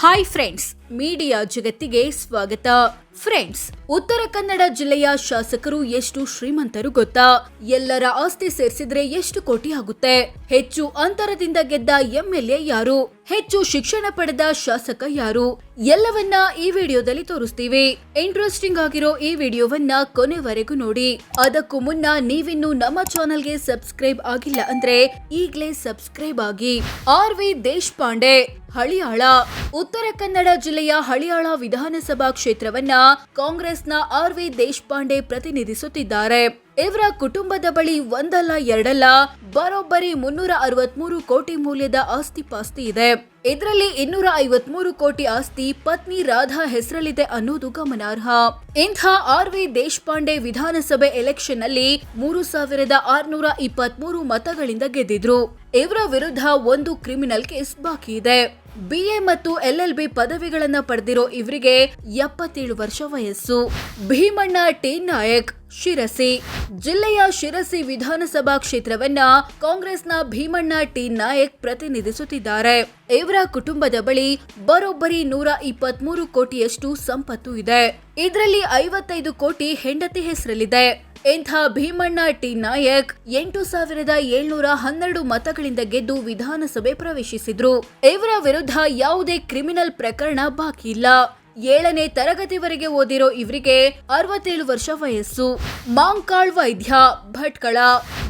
Hi friends, media ಜಗತ್ತಿಗೆ ಸ್ವಾಗತ. Friends, Uttara Kannada ಜಿಲ್ಲೆಯ ಶಾಸಕರು ಎಷ್ಟು ಶ್ರೀಮಂತರು ಗೊತ್ತಾ? ಎಲ್ಲರ ಆಸ್ತಿ ಸೇರಿಸಿದ್ರೆ ಎಷ್ಟು ಕೋಟಿ ಆಗುತ್ತೆ? ಹೆಚ್ಚು ಅಂತರದಿಂದ ಗೆದ್ದ ಎಂಎಲ್ಎ ಯಾರು? ಹೆಚ್ಚು ಶಿಕ್ಷಣ ಪಡೆದ ಶಾಸಕ ಯಾರು? ಎಲ್ಲವನ್ನ ಈ ವಿಡಿಯೋದಲ್ಲಿ ತೋರಿಸ್ತೀವಿ. ಇಂಟ್ರೆಸ್ಟಿಂಗ್ ಆಗಿರೋ ಈ ವಿಡಿಯೋವನ್ನ ಕೊನೆವರೆಗೂ ನೋಡಿ. ಅದಕ್ಕೂ ಮುನ್ನ ನೀವಿನ್ನು ನಮ್ಮ ಚಾನೆಲ್ಗೆ ಸಬ್ಸ್ಕ್ರೈಬ್ ಆಗಿಲ್ಲ ಅಂದ್ರೆ ಈಗಲೇ ಸಬ್ಸ್ಕ್ರೈಬ್ ಆಗಿ. ಆರ್.ವಿ. ದೇಶಪಾಂಡೆ, ಹಳಿಯಾಳ. ಉತ್ತರ ಕನ್ನಡ ಜಿಲ್ಲೆಯ ಹಳಿಯಾಳ ವಿಧಾನಸಭಾ ಕ್ಷೇತ್ರವನ್ನ ಕಾಂಗ್ರೆಸ್ನ ಆರ್.ವಿ. ದೇಶಪಾಂಡೆ ಪ್ರತಿನಿಧಿಸುತ್ತಿದ್ದಾರೆ. ಇವರ ಕುಟುಂಬದ ಬಳಿ ಒಂದಲ್ಲ ಎರಡಲ್ಲ ಬರೋಬ್ಬರಿ 363 ಕೋಟಿ ಮೌಲ್ಯದ ಆಸ್ತಿ ಪಾಸ್ತಿ ಇದೆ. ಇದರಲ್ಲಿ 253 ಕೋಟಿ ಆಸ್ತಿ ಪತ್ನಿ ರಾಧಾ ಹೆಸರಲ್ಲಿದೆ ಅನ್ನೋದು ಗಮನಾರ್ಹ. ಇಂಥ ಆರ್.ವಿ. ದೇಶಪಾಂಡೆ ವಿಧಾನಸಭೆ ಎಲೆಕ್ಷನ್ ನಲ್ಲಿ 3623 ಮತಗಳಿಂದ ಗೆದ್ದಿದ್ರು. ಇವರ ವಿರುದ್ಧ ಒಂದು ಕ್ರಿಮಿನಲ್ ಕೇಸ್ ಬಾಕಿ ಇದೆ. BA ಮತ್ತು LLB ಪದವಿಗಳನ್ನ ಪಡೆದಿರೋ ಇವರಿಗೆ 77 ವರ್ಷ ವಯಸ್ಸು. ಭೀಮಣ್ಣ ಟಿ ನಾಯಕ್, ಶಿರಸಿ. ಜಿಲ್ಲೆಯ ಶಿರಸಿ ವಿಧಾನಸಭಾ ಕ್ಷೇತ್ರವನ್ನ ಕಾಂಗ್ರೆಸ್ನ ಭೀಮಣ್ಣ ಟಿ ನಾಯಕ್ ಪ್ರತಿನಿಧಿಸುತ್ತಿದ್ದಾರೆ. ಇವರ ಕುಟುಂಬದ ಬಳಿ ಬರೋಬ್ಬರಿ 123 ಕೋಟಿಯಷ್ಟು ಸಂಪತ್ತು ಇದೆ. ಇದರಲ್ಲಿ 55 ಕೋಟಿ ಹೆಂಡತಿ ಹೆಸರಲ್ಲಿದೆ. ಇಂಥ ಭೀಮಣ್ಣ ಟಿ ನಾಯಕ್ 8712 ಮತಗಳಿಂದ ಗೆದ್ದು ವಿಧಾನಸಭೆ ಪ್ರವೇಶಿಸಿದ್ರು. ಇವರ ವಿರುದ್ಧ ಯಾವುದೇ ಕ್ರಿಮಿನಲ್ ಪ್ರಕರಣ ಬಾಕಿ ಇಲ್ಲ. 7ನೇ ತರಗತಿವರೆಗೆ ಓದಿರೋ ಇವರಿಗೆ 67 ವರ್ಷ ವಯಸ್ಸು. ಮಾಂಕಾಳ್ ವೈದ್ಯ, ಭಟ್ಕಳ.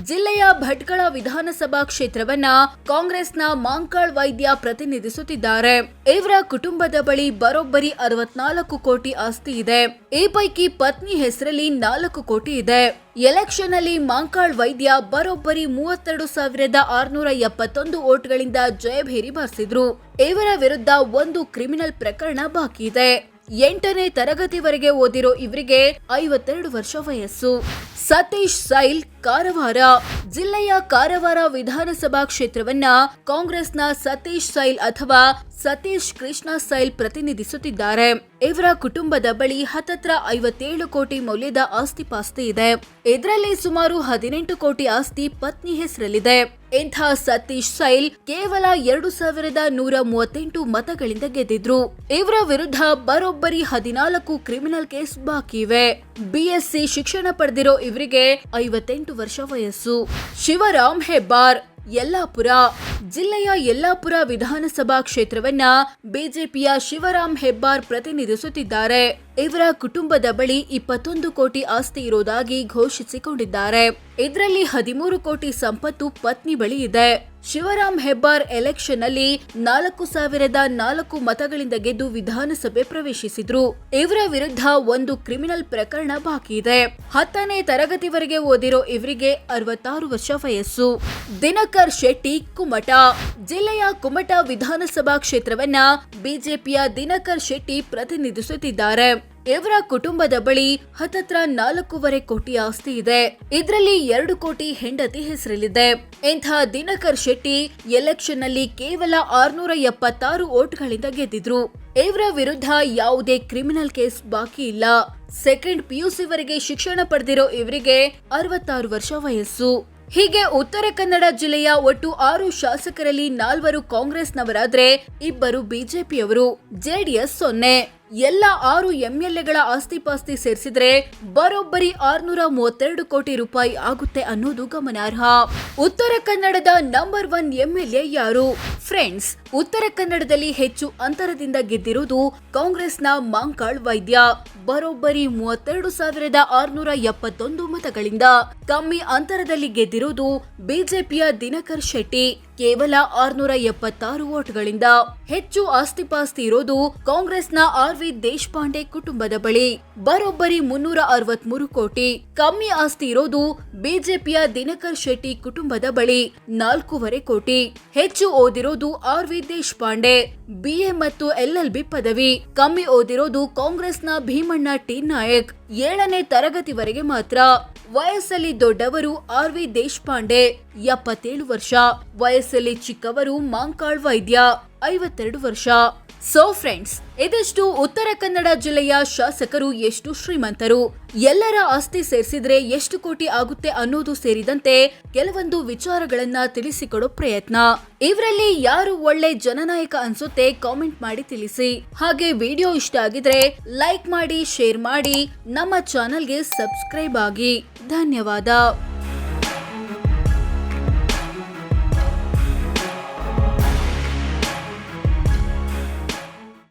ಜಿಲ್ಲೆಯ ಭಟ್ಕಳ ವಿಧಾನಸಭಾ ಕ್ಷೇತ್ರವನ್ನ ಕಾಂಗ್ರೆಸ್ನ ಮಾಂಕಾಳ್ ವೈದ್ಯ ಪ್ರತಿನಿಧಿಸುತ್ತಿದ್ದಾರೆ. ಇವರ ಕುಟುಂಬದ ಬಳಿ ಬರೋಬ್ಬರಿ 64 ಕೋಟಿ ಆಸ್ತಿ ಇದೆ. ಈ ಪೈಕಿ ಪತ್ನಿ ಹೆಸರಲ್ಲಿ 4 ಕೋಟಿ ಇದೆ. ಎಲೆಕ್ಷನ್ ಅಲ್ಲಿ ಮಾಂಕಾಳ್ ವೈದ್ಯ ಬರೋಬ್ಬರಿ 32,671 ವೋಟ್ಗಳಿಂದ ಜಯಭೇರಿ ಬಾರಿಸಿದ್ರು. ಇವರ ವಿರುದ್ಧ ಒಂದು ಕ್ರಿಮಿನಲ್ ಪ್ರಕರಣ ಬಾಕಿ ಇದೆ. 8ನೇ ತರಗತಿವರೆಗೆ ಓದಿರೋ ಇವರಿಗೆ 52 ವರ್ಷ ವಯಸ್ಸು. ಸತೀಶ್ ಸೈಲ್, ಕಾರವಾರ. ಜಿಲ್ಲೆಯ ಕಾರವಾರ ವಿಧಾನಸಭಾ ಕ್ಷೇತ್ರವನ್ನ ಕಾಂಗ್ರೆಸ್ನ ಸತೀಶ್ ಸೈಲ್ ಅಥವಾ ಸತೀಶ್ ಕೃಷ್ಣ ಸೈಲ್ ಪ್ರತಿನಿಧಿಸುತ್ತಿದ್ದಾರೆ. ಇವರ ಕುಟುಂಬದ ಬಳಿ ಹತ್ತತ್ರ 57 ಕೋಟಿ ಮೌಲ್ಯದ ಆಸ್ತಿ ಪಾಸ್ತಿ ಇದೆ. ಇದರಲ್ಲಿ ಸುಮಾರು 18 ಕೋಟಿ ಆಸ್ತಿ ಪತ್ನಿ ಹೆಸರಲ್ಲಿದೆ. ಇಂಥ ಸತೀಶ್ ಸೈಲ್ ಕೇವಲ 2138 ಮತಗಳಿಂದ ಗೆದ್ದಿದ್ರು. ಇವರ ವಿರುದ್ಧ ಬರೋಬ್ಬರಿ 14 ಕ್ರಿಮಿನಲ್ ಕೇಸ್ ಬಾಕಿ ಇವೆ. BSc ಶಿಕ್ಷಣ ಪಡೆದಿರೋ ಇವರಿಗೆ 58 ವರ್ಷ ವಯಸ್ಸು. ಶಿವರಾಮ್ ಹೆಬ್ಬಾರ್, ಯಲ್ಲಾಪುರ. ಜಿಲ್ಲೆಯ ಯಲ್ಲಾಪುರ ವಿಧಾನಸಭಾ ಕ್ಷೇತ್ರವನ್ನ ಬಿಜೆಪಿಯ ಶಿವರಾಮ್ ಹೆಬ್ಬಾರ್ ಪ್ರತಿನಿಧಿಸುತ್ತಿದ್ದಾರೆ. ಇವರ ಕುಟುಂಬದ ಬಳಿ 21 ಕೋಟಿ ಆಸ್ತಿ ಇರೋದಾಗಿ ಘೋಷಿಸಿಕೊಂಡಿದ್ದಾರೆ. ಇದರಲ್ಲಿ 13 ಕೋಟಿ ಸಂಪತ್ತು ಪತ್ನಿ ಬಳಿ ಇದೆ. ಶಿವರಾಮ್ ಹೆಬ್ಬಾರ್ ಎಲೆಕ್ಷನ್ ನಲ್ಲಿ 4004 ಮತಗಳಿಂದ ಗೆದ್ದು ವಿಧಾನಸಭೆ ಪ್ರವೇಶಿಸಿದ್ರು. ಇವರ ವಿರುದ್ಧ ಒಂದು ಕ್ರಿಮಿನಲ್ ಪ್ರಕರಣ ಬಾಕಿ ಇದೆ. 10ನೇ ತರಗತಿವರೆಗೆ ಓದಿರೋ ಇವರಿಗೆ 66 ವರ್ಷ ವಯಸ್ಸು. ದಿನಕರ್ ಶೆಟ್ಟಿ, ಕುಮಟ. ಜಿಲ್ಲೆಯ ಕುಮಟ ವಿಧಾನಸಭಾ ಕ್ಷೇತ್ರವನ್ನ ಬಿಜೆಪಿಯ ದಿನಕರ್ ಶೆಟ್ಟಿ ಪ್ರತಿನಿಧಿಸುತ್ತಿದ್ದಾರೆ. ಇವರ ಕುಟುಂಬದ ಬಳಿ ಹತ್ತತ್ರ 4.5 ಕೋಟಿ ಆಸ್ತಿ ಇದೆ. ಇದರಲ್ಲಿ 2 ಕೋಟಿ ಹೆಂಡತಿ ಹೆಸರಲ್ಲಿದೆ. ಇಂಥ ದಿನಕರ್ ಶೆಟ್ಟಿ ಎಲೆಕ್ಷನ್ ನಲ್ಲಿ ಕೇವಲ 676 ವೋಟ್ಗಳಿಂದ ಗೆದ್ದಿದ್ರು. ಇವರ ವಿರುದ್ಧ ಯಾವುದೇ ಕ್ರಿಮಿನಲ್ ಕೇಸ್ ಬಾಕಿ ಇಲ್ಲ. ಸೆಕೆಂಡ್ PUC ವರೆಗೆ ಶಿಕ್ಷಣ ಪಡೆದಿರೋ ಇವರಿಗೆ 66 ವರ್ಷ ವಯಸ್ಸು. ಹೀಗೆ ಉತ್ತರ ಕನ್ನಡ ಜಿಲ್ಲೆಯ ಒಟ್ಟು 6 ಶಾಸಕರಲ್ಲಿ 4 ಕಾಂಗ್ರೆಸ್ನವರಾದ್ರೆ 2 ಬಿಜೆಪಿಯವರು, JDS 0. ಎಲ್ಲ 6 MLAಗಳ ಆಸ್ತಿ ಪಾಸ್ತಿ ಸೇರಿಸಿದ್ರೆ ಬರೋಬ್ಬರಿ 632 ಕೋಟಿ ರೂಪಾಯಿ ಆಗುತ್ತೆ ಅನ್ನೋದು ಗಮನಾರ್ಹ. ಉತ್ತರ ಕನ್ನಡದ ನಂಬರ್ 1 MLA ಯಾರು? ಫ್ರೆಂಡ್ಸ್, ಉತ್ತರ ಕನ್ನಡದಲ್ಲಿ ಹೆಚ್ಚು ಅಂತರದಿಂದ ಗೆದ್ದಿರುವುದು ಕಾಂಗ್ರೆಸ್ನ ಮಾಂಕಾಳ್ ವೈದ್ಯ. ಬರೋಬ್ಬರಿ 32,671 ಮತಗಳಿಂದ. ಕಮ್ಮಿ ಅಂತರದಲ್ಲಿ ಗೆದ್ದಿರುವುದು ಬಿಜೆಪಿಯ ದಿನಕರ್ ಶೆಟ್ಟಿ, ಕೇವಲ 676 ವೋಟ್ಗಳಿಂದ. ಹೆಚ್ಚು ಆಸ್ತಿ ಪಾಸ್ತಿ ಇರೋದು ಕಾಂಗ್ರೆಸ್ನ ಆರ್.ವಿ. ದೇಶಪಾಂಡೆ ಕುಟುಂಬದ ಬಳಿ, ಬರೋಬ್ಬರಿ 363 ಕೋಟಿ. ಕಮ್ಮಿ ಆಸ್ತಿ ಇರೋದು ಬಿಜೆಪಿಯ ದಿನಕರ್ ಶೆಟ್ಟಿ ಕುಟುಂಬದ ಬಳಿ, 4.5 ಕೋಟಿ. ಹೆಚ್ಚು ಓದಿರೋದು ಆರ್.ವಿ. ದೇಶಪಾಂಡೆ, BA ಮತ್ತು LLB ಪದವಿ. ಕಮ್ಮಿ ಓದಿರೋದು ಕಾಂಗ್ರೆಸ್ನ ಭೀಮಣ್ಣ ಟಿ ನಾಯಕ್, 7ನೇ ತರಗತಿವರೆಗೆ ಮಾತ್ರ. ವಯಸ್ಸಲ್ಲಿ ದೊಡ್ಡವರು ಆರ್.ವಿ. ದೇಶಪಾಂಡೆ, 77 ವರ್ಷ. ವಯಸ್ಸಲ್ಲಿ ಚಿಕ್ಕವರು ಮಾಂಕಾಳ್ ವೈದ್ಯ, 52 ವರ್ಷ. ಸೊ ಫ್ರೆಂಡ್ಸ್, ಇದಷ್ಟು ಉತ್ತರ ಕನ್ನಡ ಜಿಲ್ಲೆಯ ಶಾಸಕರು ಎಷ್ಟು ಶ್ರೀಮಂತರು, ಎಲ್ಲರ ಆಸ್ತಿ ಸೇರಿಸಿದ್ರೆ ಎಷ್ಟು ಕೋಟಿ ಆಗುತ್ತೆ ಅನ್ನೋದು ಸೇರಿದಂತೆ ಕೆಲವೊಂದು ವಿಚಾರಗಳನ್ನ ತಿಳಿಸಿಕೊಡೋ ಪ್ರಯತ್ನ. ಇವರಲ್ಲಿ ಯಾರು ಒಳ್ಳೆ ಜನನಾಯಕ ಅನ್ಸುತ್ತೆ ಕಾಮೆಂಟ್ ಮಾಡಿ ತಿಳಿಸಿ. ಹಾಗೆ ವಿಡಿಯೋ ಇಷ್ಟ ಆಗಿದ್ರೆ ಲೈಕ್ ಮಾಡಿ, ಶೇರ್ ಮಾಡಿ, ನಮ್ಮ ಚಾನೆಲ್ಗೆ ಸಬ್ಸ್ಕ್ರೈಬ್ ಆಗಿ. ಧನ್ಯವಾದ.